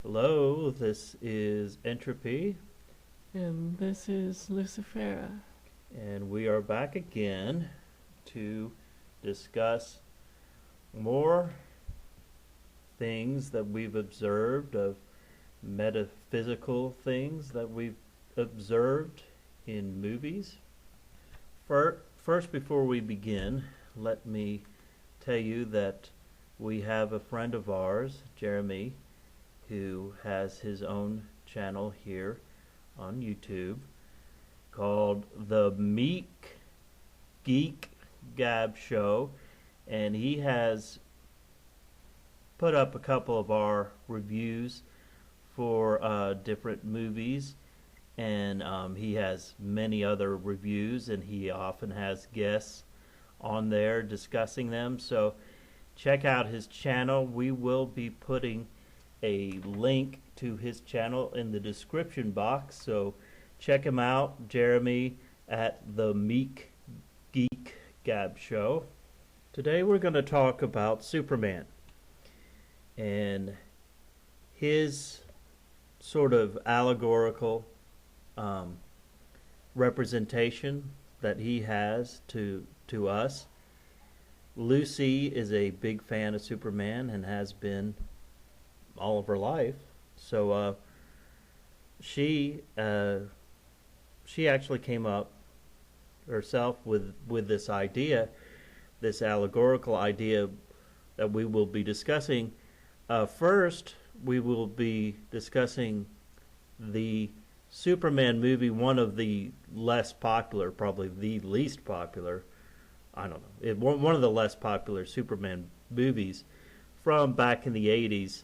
Hello, this is Entropy, And this is Lucifera. and we are back again to discuss more things that we've observed, of metaphysical things that we've observed in movies. First, before we begin, let me tell you that we have a friend of ours, Jeremy, who has his own channel here on YouTube called Themeekgeekgabshow, and he has put up a couple of our reviews for different movies, and he has many other reviews, and he often has guests on there discussing them. So check out his channel. We will be putting a link to his channel in the description box, so check him out, Jeremy, at the Meek Geek Gab Show. Today we're going to talk about Superman and his sort of allegorical representation that he has to us. Lucy is a big fan of Superman and has been all of her life. So she actually came up herself with this idea, this allegorical idea that we will be discussing. First, we will be discussing the Superman movie, one of the less popular, probably the least popular, I don't know, one of the less popular Superman movies from back in the 80s,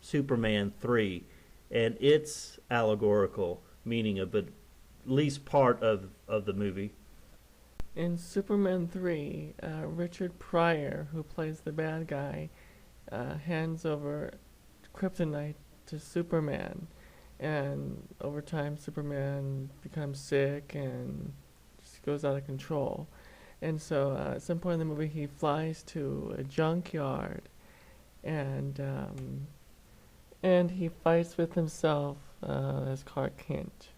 Superman 3, and its allegorical meaning of at least part of the movie. In Superman 3, Richard Pryor, who plays the bad guy, hands over kryptonite to Superman. And over time, Superman becomes sick and just goes out of control. And so at some point in the movie, he flies to a junkyard and he fights with himself as Clark Kent.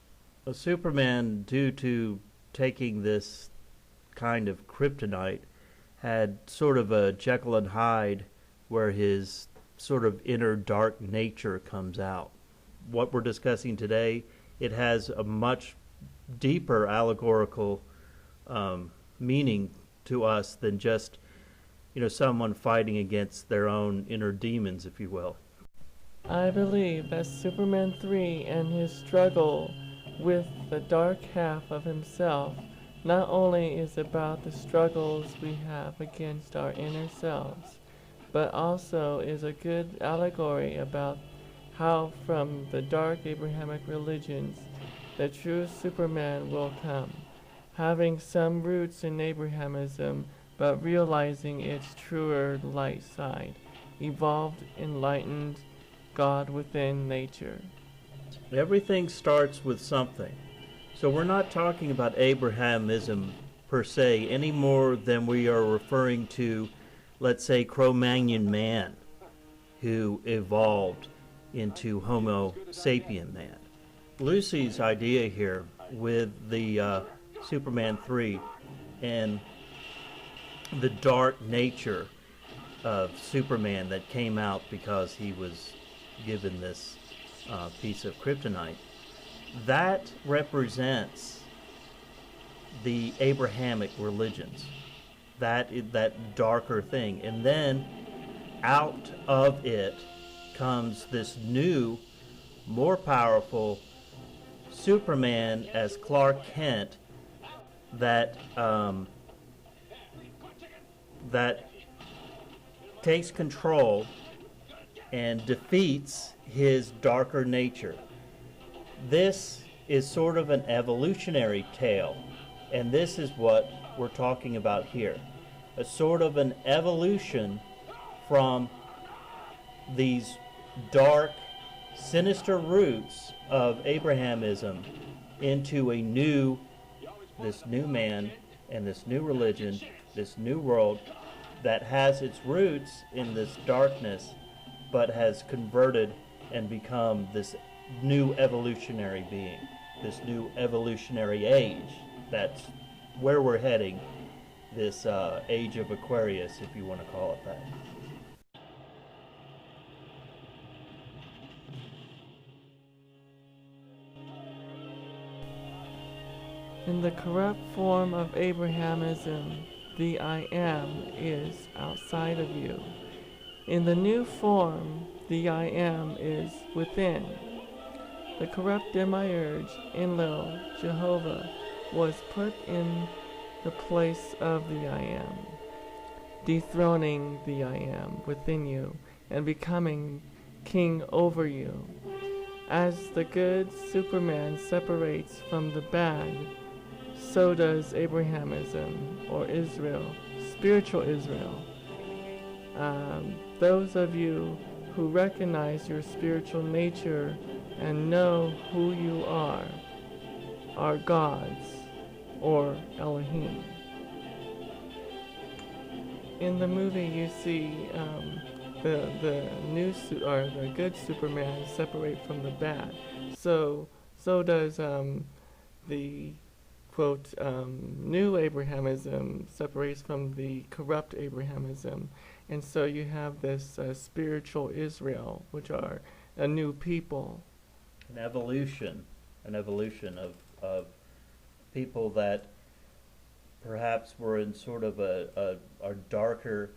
Superman, due to taking this kind of kryptonite, had sort of a Jekyll and Hyde, where his sort of inner dark nature comes out. What we're discussing today, it has a much deeper allegorical meaning to us than just, someone fighting against their own inner demons, if you will. I believe that Superman 3 and his struggle with the dark half of himself not only is about the struggles we have against our inner selves, but also is a good allegory about how from the dark Abrahamic religions the true Superman will come, having some roots in Abrahamism but realizing its truer light side, evolved, enlightened God within nature. Everything starts with something. So we're not talking about Abrahamism per se any more than we are referring to, let's say, Cro-Magnon man, who evolved into Homo sapien man. Lucy's idea here with the Superman 3 and the dark nature of Superman that came out because he was given this piece of kryptonite, that represents the Abrahamic religions, that darker thing. And then out of it comes this new, more powerful Superman as Clark Kent that takes control and defeats his darker nature. This is sort of an evolutionary tale, and this is what we're talking about here. A sort of an evolution from these dark, sinister roots of Abrahamism into this new man and this new religion, this new world that has its roots in this darkness, but has converted and become this new evolutionary being, this new evolutionary age. That's where we're heading, this age of Aquarius, if you want to call it that. In the corrupt form of Abrahamism, the I am is outside of you. In the new form, the I am is within. The corrupt demiurge, Enlil, Jehovah, was put in the place of the I am, dethroning the I am within you and becoming king over you. As the good Superman separates from the bad, so does Abrahamism, or Israel, spiritual Israel. Those of you who recognize your spiritual nature and know who you are gods, or Elohim. In the movie, you see the good Superman separate from the bad. So does the quote new Abrahamism separates from the corrupt Abrahamism, and so you have this spiritual Israel, which are a new people. An evolution of people that perhaps were in sort of a darker,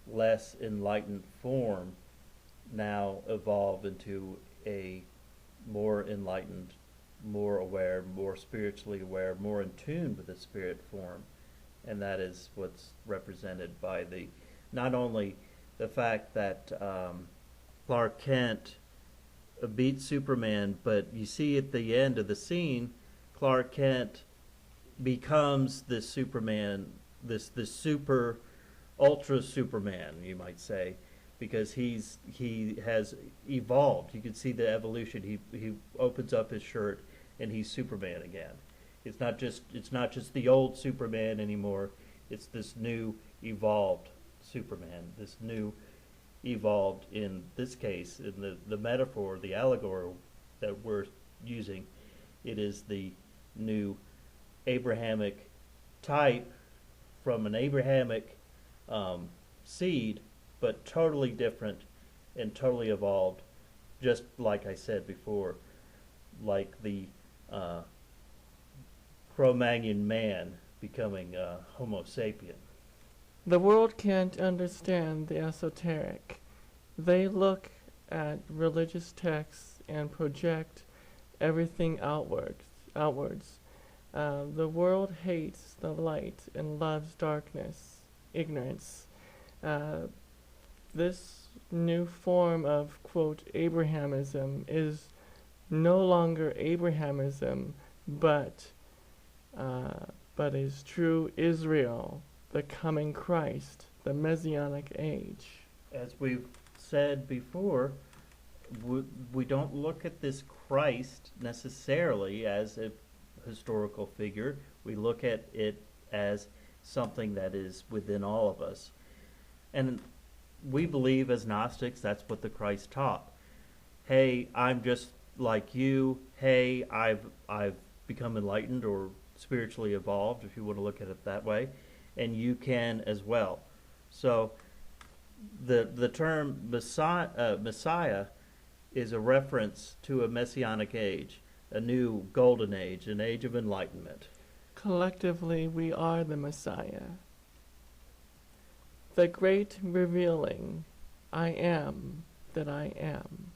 less enlightened form, now evolve into a more enlightened, more aware, more spiritually aware, more in tune with the spirit form. And that is what's represented by the, not only the fact that Clark Kent beats Superman, but you see at the end of the scene, Clark Kent becomes this Superman, this super ultra Superman, you might say, because he has evolved. You can see the evolution. He opens up his shirt and he's Superman again. It's not just the old Superman anymore. It's this new evolved Superman. This new evolved, in this case, in the metaphor, the allegory that we're using, it is the new Abrahamic type from an Abrahamic seed, but totally different and totally evolved, just like I said before, like the Cro-Magnon man becoming Homo sapien. The world can't understand the esoteric. They look at religious texts and project everything outwards. The world hates the light and loves darkness, ignorance. This new form of, quote, Abrahamism is no longer Abrahamism, but is true Israel, the coming Christ, the Messianic age. As we've said before, we don't look at this Christ necessarily as a historical figure. We look at it as something that is within all of us. And we believe as Gnostics that's what the Christ taught. Hey, I'm just like you. Hey, I've become enlightened or spiritually evolved, if you want to look at it that way, and you can as well. So the term Messiah is a reference to a messianic age, a new golden age, an age of enlightenment. Collectively, we are the Messiah. The great revealing, I am that I am.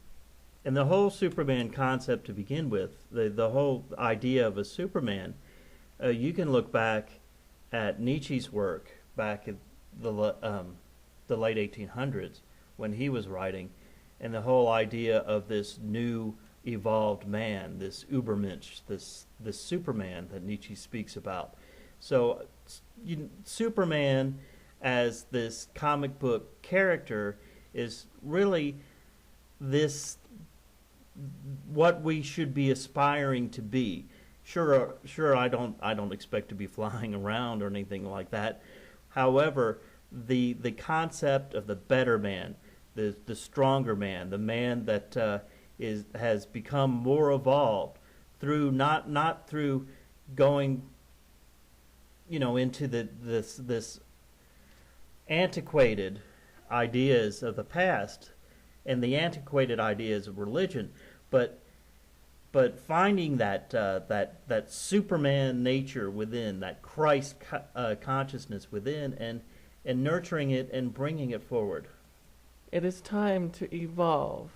And the whole Superman concept to begin with, the whole idea of a Superman, you can look back at Nietzsche's work back in the late 1800s when he was writing, and the whole idea of this new evolved man, this Ubermench, this Superman that Nietzsche speaks about. So Superman as this comic book character is really this, what we should be aspiring to be. Sure, I don't expect to be flying around or anything like that. However, the concept of the better man, the stronger man, the man that has become more evolved through not through going, into this antiquated ideas of the past and the antiquated ideas of religion, but finding that Superman nature within, that Christ consciousness within, and nurturing it and bringing it forward. It is time to evolve.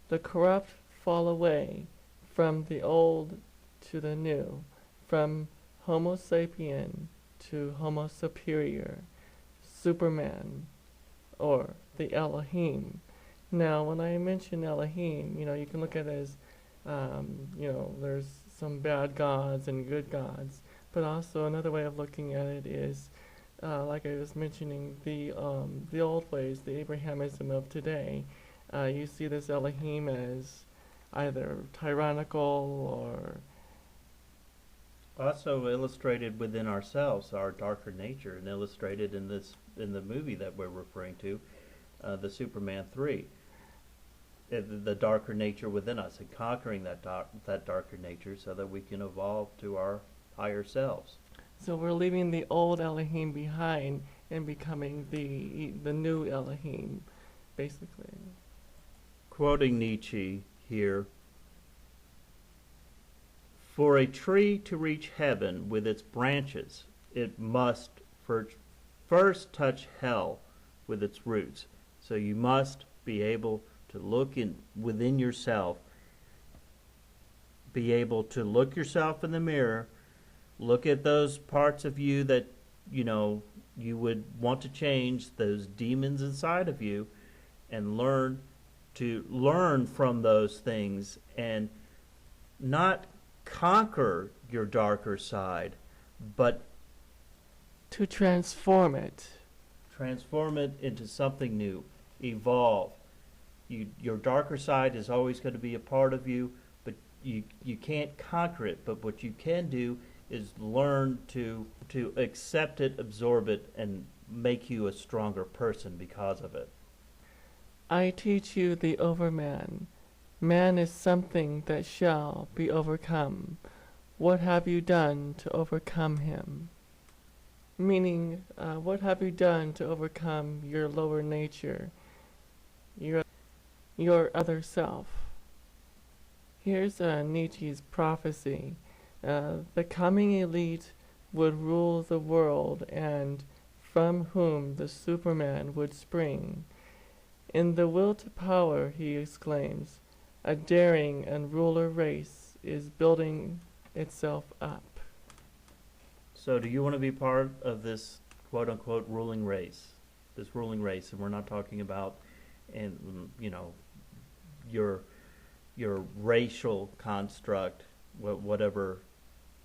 The corrupt fall away from the old to the new, from Homo sapien to Homo superior, Superman, or the Elohim. Now, when I mention Elohim, you can look at it as, there's some bad gods and good gods, but also another way of looking at it is, like I was mentioning, the old ways, the Abrahamism of today. You see this Elohim as either tyrannical or Also illustrated within ourselves, our darker nature, and illustrated in the movie that we're referring to, the Superman 3. The darker nature within us, and conquering that darker nature so that we can evolve to our higher selves. so we're leaving the old Elohim behind and becoming the new Elohim, basically. Quoting Nietzsche here, "For a tree to reach heaven with its branches, it must first touch hell with its roots." So you must be able to look within yourself, be able to look yourself in the mirror, look at those parts of you that you would want to change, those demons inside of you, and learn from those things, and not conquer your darker side, but To transform it. transform it into something new, evolve. Your darker side is always going to be a part of you, but you can't conquer it. But what you can do is learn to accept it, absorb it, and make you a stronger person because of it. I teach you the overman. Man is something that shall be overcome. What have you done to overcome him? Meaning, what have you done to overcome your lower nature, your other self? Here's Nietzsche's prophecy. The coming elite would rule the world, and from whom the Superman would spring. In the will to power, he exclaims, a daring and ruler race is building itself up. So do you want to be part of this quote-unquote ruling race? This ruling race, and we're not talking about, your racial construct, whatever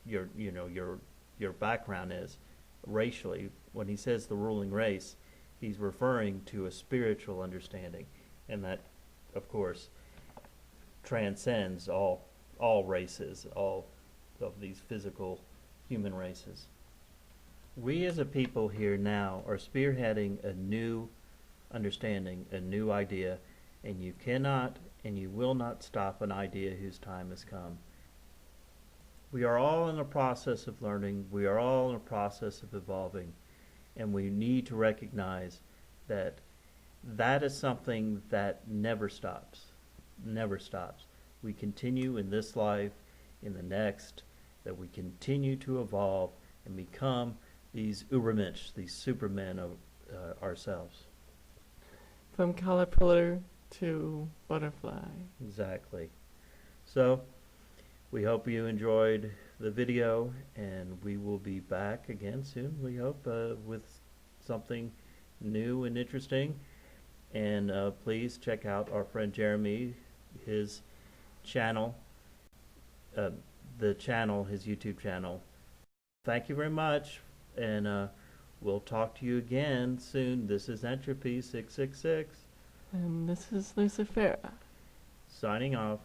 your background is racially. When he says the ruling race, he's referring to a spiritual understanding, and that, of course, transcends all races, all of these physical human races. We as a people here now are spearheading a new understanding, a new idea, and you cannot and you will not stop an idea whose time has come. We are all in a process of learning, we are all in a process of evolving, and we need to recognize that that is something that never stops. Never stops. We continue in this life, in the next, that we continue to evolve and become these Ubermench, these supermen of ourselves. From caterpillar to butterfly. Exactly. So, we hope you enjoyed the video, and we will be back again soon, we hope, with something new and interesting. And please check out our friend Jeremy, his channel, his YouTube channel. Thank you very much, and we'll talk to you again soon. This is Entropy 666. And this is Lucifera. Signing off.